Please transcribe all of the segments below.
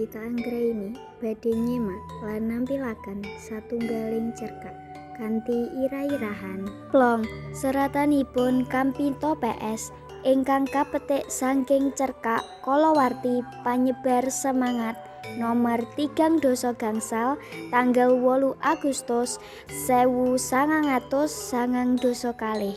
Eka Anggraini badhe nyemak lan nampilaken satunggaling cerkak kanthi irah-irahan plong seratanipun Kampito PS ingkang kapetik saking cerkak kalawarti panyebar semangat nomor 3 doso gangsal tanggal 8 Agustus 1909 kalih.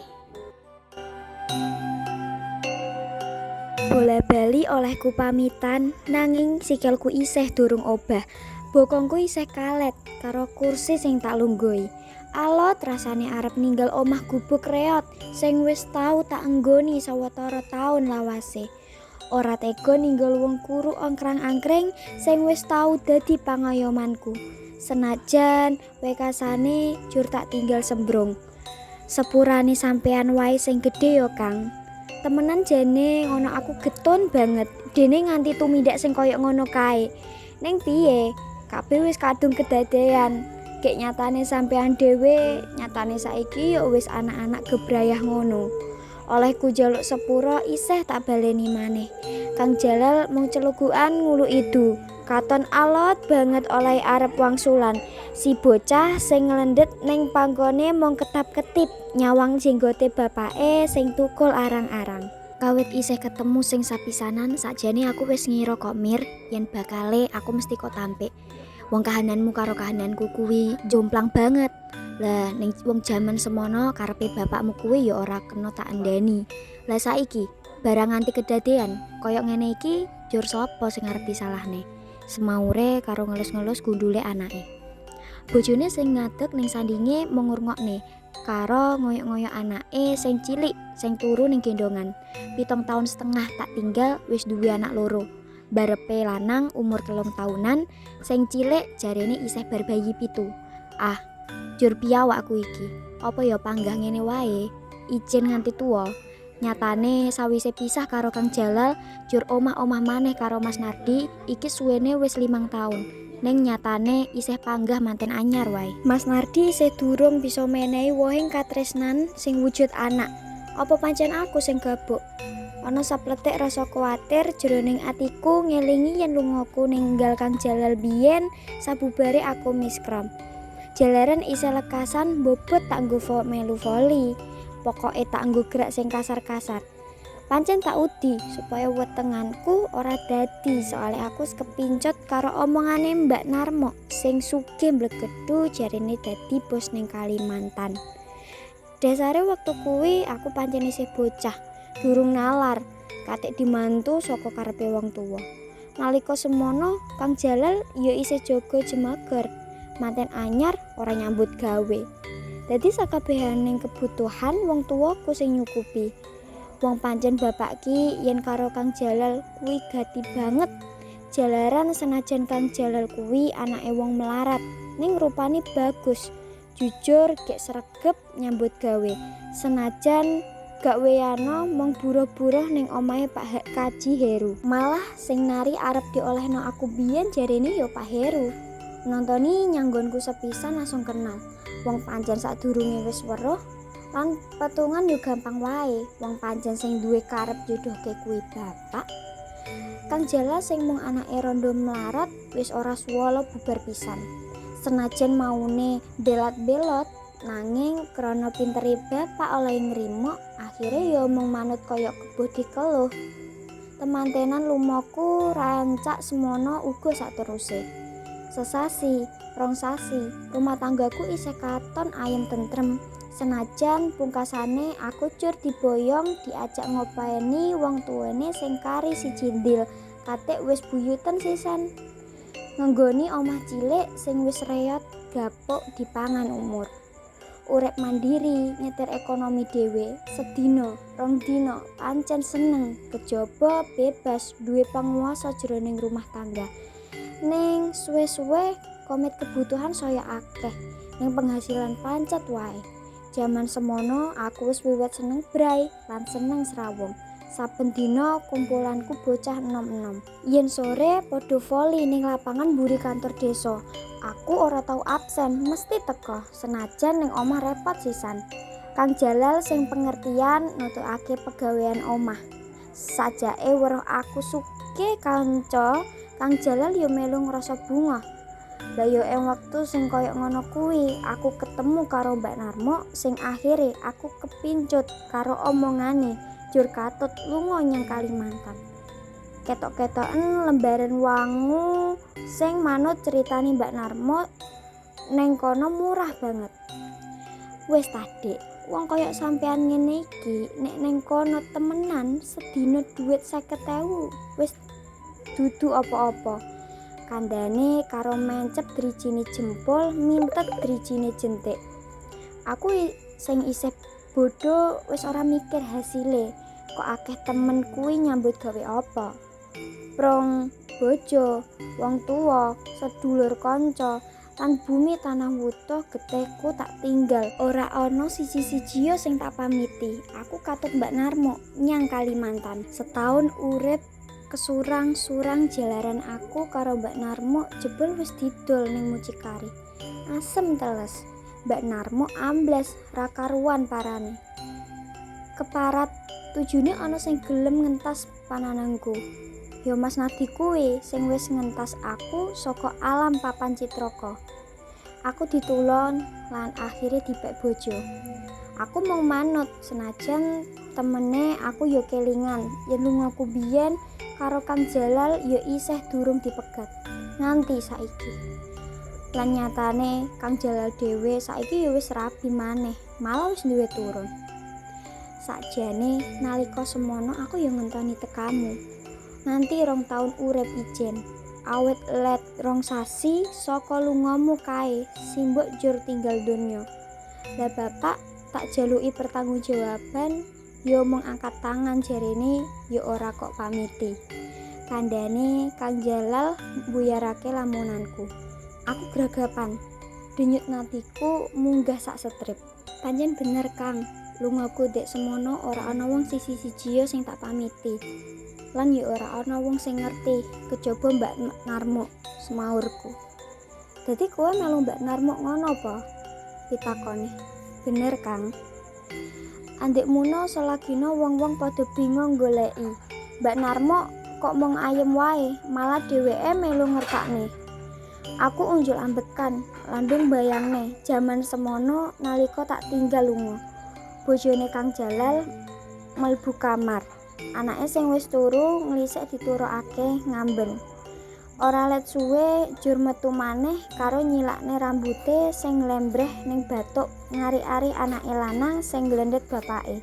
Bola bali olehku pamitan nanging sikilku isih durung obah. Bokongku isih kalet karo kursi sing tak lunggoi. Alot rasane arep ninggal omah gubuk reot sing wis tau tak enggoni sawetara taun lawase. Ora tega ninggal wong kuru ongkrang-angkring sing wis tau dadi pangayomanku. Senajan wekasane jur tak tinggal sembrong. Sepurane sampean wae sing gedhe yo Kang. Temenan jane ngono aku getun banget dene nganti tumindak sing koyo ngono kae. Ning piye? Kabeh wis kadung kedadean. Gek nyatane sampean dhewe, nyatane saiki yo wis anak-anak gebrayah ngono. Olehku jaluk sepura isih tak baleni maneh. Kang Jalal mung celugukan ngulu idu. Katon alot banget oleh arep wangsulan. Si bocah sing ngelendet ning pangkone mung ketap-ketip nyawang jenggote bapake sing tukul arang-arang. Kawit isih ketemu sing sapisanan sakjane aku wis ngira kok Mir yen bakale aku mesti kok tampik. Wong kahananmu karo kahananku kuwi jomplang banget. Lah ning wong jaman semono karepe bapakmu kuwi ya ora kena tak endani. Lah saiki barang nganti kedadean koyo ngene iki jur sapa sing arep disalahne? Semaure karo ngelus-ngelus gundule anake. Bojone sing ngadeg ning sandinge mung ngurungokne karo ngoyok-ngoyok anake sing cilik sing turu ning gendongan. 7 tahun setengah tak tinggal wis duwe anak loro. Barepe lanang umur 3 tahunan, sing cilik jarene isih bar bayi 7. Ah, jur piyawakku iki. Apa ya panggah ngene wae? Ijin nganti tuwa. Nyatane sawise pisah karo Kang Jalal jur omah-omah maneh karo Mas Nardi iki suwene wis 5 taun. Ning nyatane isih panggah manten anyar wae. Mas Nardi isih durung bisa menehi wohing katresnan sing wujud anak. Apa pancen aku sing gabuk? Ana sapletik rasa kuwatir jroning atiku ngelingi yen lungaku ninggal Kang Jalal biyen sabubare aku miskrom. Jalaran isih lekasan bobot tak nggo melu voli. Pokoke tak nggo gerak sing kasar-kasar. Pancen tak udi supaya wetenganku ora dadi soalnya aku kepincut karo omongane Mbak Narmo sing sugih mblegedhu jarine dadi bos ning Kalimantan. Dasare waktu kuwi aku pancen isih bocah, durung nalar, katik dimantu saka karepe wong tuwa. Nalika semono Kang Jalal ya isih jaga jemager, manten anyar ora nyambut gawe. Dadi sakabehaning kebutuhan wong tuwaku sing nyukupi. Wong pancen bapakki yen karo Kang Jalal kuwi gati banget. Jalaran senajan Kang Jalal kuwi anake wong melarat, ning rupane bagus. Jujur gek sregep nyambut gawe. Senajan gak weyano mung buruh-buruh ning omahe Pak Kaji Heru. Malah sing nari arep diolehno aku biyen jarene ya Pak Heru. Nontoni nyanggonku sepisan langsung kenal. Wong pancen sadurunge wis weruh lan petungan yo gampang wae. Wong pancen sing duwe karep jodohke kuwi bapak. Kang Jalal sing mung anake rondo melarat wis ora suwala bubar pisan. Senajan maune belat-belot nanging krana pintere bapak oleh nrimo akhire yo mung manut kaya kebuh dikeluh. Temantenan lumoku rancak semono uga sakteruse. Sesasi, rong sasi, rumah tanggaku isih katon ayem tentrem. Senajan pungkasane aku cur diboyong diajak ngopeni wong tuwane sing kari si cindil, katik wis buyuten sisan. Ngenggoni omah cilik sing wis reot gapuk dipangan umur. Urip mandiri, nyetir ekonomi dhewe, sedina, rong dina, pancen seneng, kejaba bebas duwe panguwasa jroning rumah tangga. Ning suwe-suwe komit kebutuhan saya akeh, ning penghasilan pancet wae. Jaman semono aku wis wiwit seneng brai lan seneng srawung. Saben dina kumpulanku bocah enom-enom. Yen sore padha voli ning lapangan mburi kantor desa. Aku ora tau absen, mesti teka senajan ning omah repot sisan. Kang Jalal sing pengertian nutukake pegawean omah. Sajake weruh aku suke kanca Kang Jalal yo melu ngrasa bungah. Lah yo ing wektu sing kaya ngono kuwi aku ketemu karo Mbak Narmo sing akhire aku kepincut karo omongane jur katut lunga nyang Kalimantan. Ketok-ketoken lembaran wangu sing manut ceritane Mbak Narmo neng kono murah banget. Wis ta Dik, wong kaya sampean ngene iki nek neng kono temenan sedina dhuwit 50.000 wis dudu apa-apa. Kandhane karo mencep drijine jempol mintet drijine jentik. Aku sing isih bodho wis ora mikir hasile. Kok akeh temen kuwi nyambut gawe apa? Prong, bojo, wong tuwa, sedulur kanca, lan bumi tanah wutuh getihku tak tinggal. Ora ana siji-sijia sing tak pamiti. Aku katut Mbak Narmo nyang Kalimantan. Setahun urip kesurang-surang jalaran aku karo Mbak Narmo jebul wis didol ning mucikari. Asem teles. Mbak Narmo amblas ra karuan parane. Keparat tujune ana sing gelem ngentas pananangku. Ya Mas Nadi kuwi sing wis ngentas aku saka alam papan citraka. Aku ditulon lan akhirnya dipek bojo. Aku mau manut senajan temene aku yo kelingan yen lungaku biyen karo Kang Jalal yo isih durung dipegat nganti saiki. Lan nyatane Kang Jalal dhewe saiki yo wis rabi maneh, malah wis duwe turun. Sakjane nalika semono aku yo ngenteni tekamu. Nganti 2 taun urip ijen. Awit let 2 sasi saka lungamu kae simbok jur tinggal donya. Lah bapak tak jaluki pertanggungjawaban yo mung angkat tangan jarene yo ora kok pamiti. Kandhane Kang Jalal mbuyarake lamunanku. Aku gragapan. Denyut natiku munggah sak strip. Pancen bener Kang, lungaku dek semono ora ana wong siji-sijia sing tak pamiti. Lan ya ora ana wong sing ngerti kejaba Mbak Narmo, semaurku. Dadi kowe melu Mbak Narmo ngono apa? Pitakoni. Bener Kang. Andekmuno selagina wong-wong padha bingung goleki. Mbak Narmo kok mung ayem wae, malah dheweke melu ngertakne. Aku unjul ambekan, landung bayangne jaman semono nalika tak tinggal lunga. Bojone Kang Jalal mlebu kamar. Anake sing wis turu nglisik diturukake ngamben. Ora let suwe jur metu maneh karo nyilakne rambute sing lembreh ning bathuk ngari-ari anake lanang sing glendhet bapake.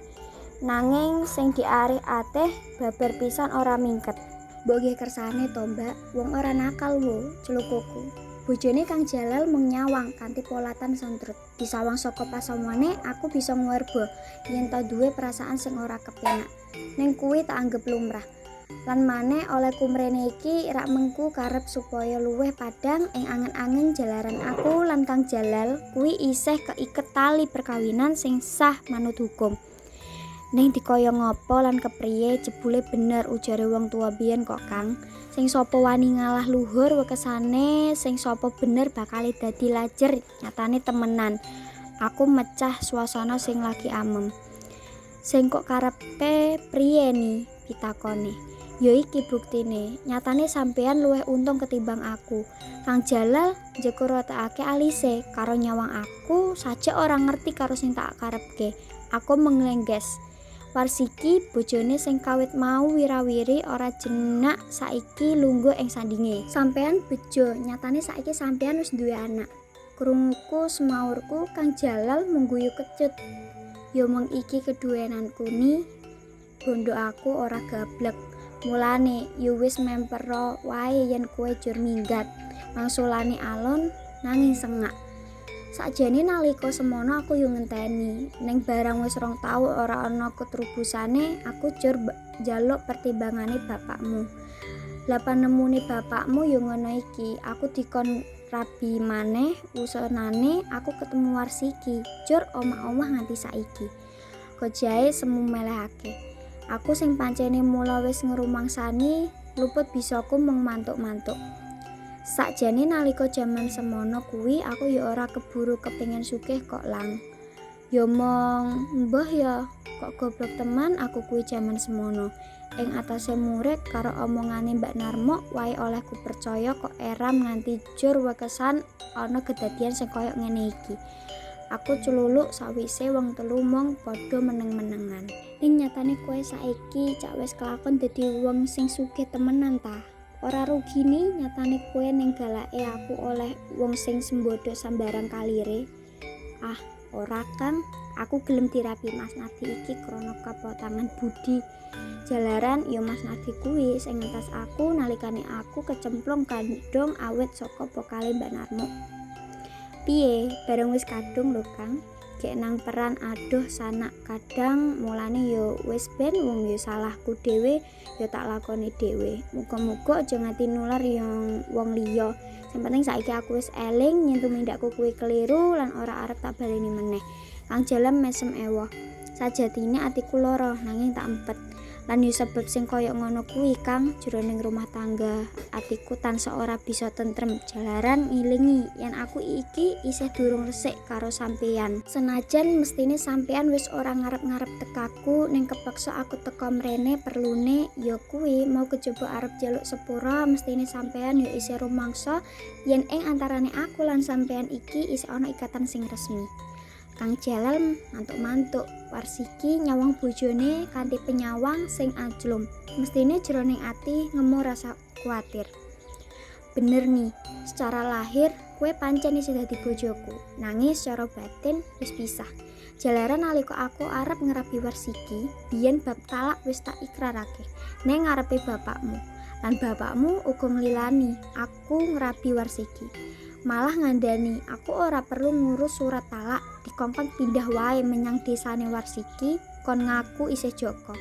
Nanging sing diarih ateh babar pisan ora mingket. Mbok nggih kersane to, Mbak, wong ora nakal wo, celukuku. Bojone Kang Jalal mung nyawang kanthi polatan sentrut. Disawang saka pasamuane aku bisa ngwerba yen ta duwe perasaan sing ora kepenak. Ning kuwi tak anggap lumrah. Lan maneh olehku mrene iki rak mengku karep supaya luwih padhang ing angen-angen jalaran aku lan Kang Jalal kuwi isih keiket tali perkawinan sing sah manut hukum. Ning dikaya ngopo lan kepriye jebule bener ujare wong tua biyen kok Kang. Sing sapa wani ngalah luhur wekesane, sing sapa bener bakal dadi lajer, nyatane temenan. Aku mecah suasana sing lagi amem. Sing kok karepe priye ni? Pitakone. Ya iki buktine, nyatane sampean luwih untung ketimbang aku. Kang Jalal njeko rotekake alise karo nyawang aku, sajak ora ngerti karo sing tak karepke. Aku menglengges. Warsiki bojone sing kawit mau wirawiri ora jenak saiki lungguh ing sandinge. Sampean bejo, nyatane saiki sampean wis duwe anak. Krunguku semaurku Kang Jalal mengguyu kecut. Ya mung iki keduwenanku ni, bondo aku ora gablek. Mulane ya wis mempero wae yen kowe jur minggat. Mangsulane alon nanging sengak. Sakjane nalika semono aku yo ngenteni, ning barang wis 2 taun ora ana ketrubusane, aku jur njaluk pertimbangane bapakmu. Lah panemune bapakmu yo ngono iki, aku dikon rabi maneh usenane aku ketemu Warsiki, jur omah-omah nganti saiki. Kok jae semu melehake. Aku sing pancene mula wis ngrumangsani, luput bisaku mung mantuk-mantuk. Sakjane nalika jaman semono kuwi aku ya ora keburu kepengin sugih kok Lang. Ya mong mbah ya kok goblok teman aku kuwi jaman semono. Ing atase murid karo omongane Mbak Narmo wae olehku percaya kok eram nganti jur wekesan ana kedadian sing koyo ngene iki. Aku cululuk sawise wong telu mung padha meneng-menengan. Ning nyatane kowe saiki cak wis kelakon dadi wong sing sugih temenan ta. Ora rugine nyatane kowe ning galake aku oleh wong sing sembodo sambarang kalire. Ah, ora Kang, aku gelem dirapi Mas Nadi iki krana kapotangan budi. Jalaran ya Mas Nadi kuwi sing ngentas aku nalikane aku kecemplung kandhong awit saka pokale Mbak Narmo. Piye, bareng wis kadung lho Kang. Gek nang peran adoh sanak kadang mulane ya wis ben wong ya salahku dhewe ya tak lakoni dhewe. Muga-muga aja nganti nular yang wong liya. Sing penting saiki aku wis eling yen tumindakku kuwi keliru lan ora arep tak baleni meneh. Kang Jalam mesem ewoh. Sajatine atiku lara nanging tak empet. Lan yo sebab sing koyo ngono kuwi Kang jroning rumah tangga atiku tansah ora bisa tentrem jalaran ngilingi yen aku iki isih durung resik karo sampeyan. Senajan mestine sampeyan wis ora ngarep-ngarep tekaku ning kepeksa aku teka mrene perlune ya kuwi mau kejaba arep jaluk sepura mestine sampeyan ya isih rumangsa yen ing antarane aku lan sampeyan iki isih ana ikatan sing resmi. Kang Jalal mantuk-mantuk Warsiki nyawang bojone kanthi penyawang sing ajlum. Mestine jroning ati ngemu rasa kuatir. Bener nih, secara lahir kue pancen isih dadi bojoku. Nanging secara batin wis pisah. Jalaran nalika aku arep ngerabi Warsiki, biyen bab talak wis tak ikrarake ning ngarepe bapakmu. Lan bapakmu uga nglilani aku ngerabi Warsiki. Malah ngandani aku ora perlu ngurus surat talak, dikongkon pindah wae menyang desane Warsiki kon ngaku isih Joko.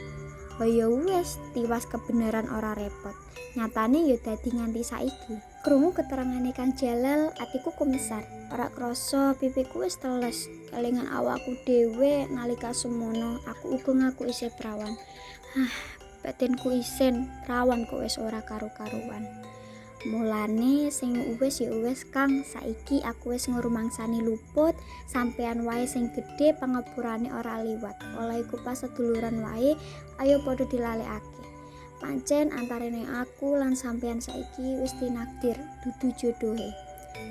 Oh ya wis, tiwas kebenaran ora repot. Nyatane ya dadi nganti saiki. Krungu keterangane Kang Jalal, atiku kumesar. Ora krasa pipiku wis teles. Kelingan awakku dhewe nalika semono, aku uga ngaku isih prawan. Batinku isin, prawan kok wis ora karu-karuan. Mulane sing wis ya wis Kang, saiki aku wis ngrumangsani luput, sampean wae sing gedhe pangapurane ora liwat. Olehku pas seduluran wae, ayo padha dilalekake. Pancen antarane aku lan sampean saiki wis tinakdir dudu jodohe.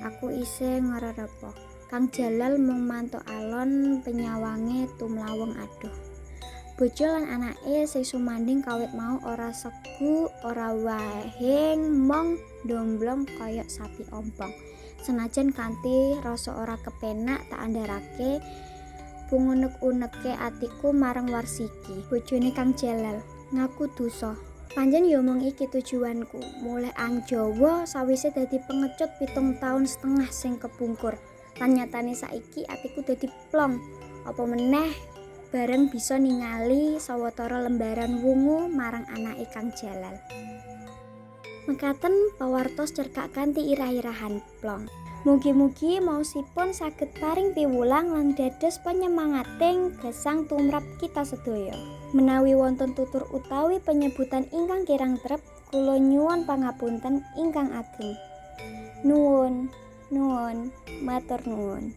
Aku isih ngererepo. Kang Jalal mung mantuk alon penyawange tumlaweng adoh. Bojo lan anake sing sumanding kawit mau ora segu, ora wahing, mong domblong kaya sapi ompong. Senajan kanthi rasa ora kepenak tak andharake pungunek-uneke atiku marang Warsiki, bojone Kang Jalal. Ngaku dosa. Panjen ya mung iki tujuanku, mulih ang Jawa sawise dadi pengecut 7,5 taun sing kepungkur. Lan nyatane saiki atiku dadi plong. Apa meneh bareng bisa ningali sawetara lembaran wungu marang anake Kang Jalal. Mekaten pawartos cerkak kanthi irah-irahan plong. Mugi-mugi maosipun saged paring piwulang lan dados penyemangating gesang tumrap kita sedaya. Menawi wonten tutur utawi penyebutan ingkang kirang trep, kula nyuwun pangapunten ingkang ageng. Nuwun, matur nuwun.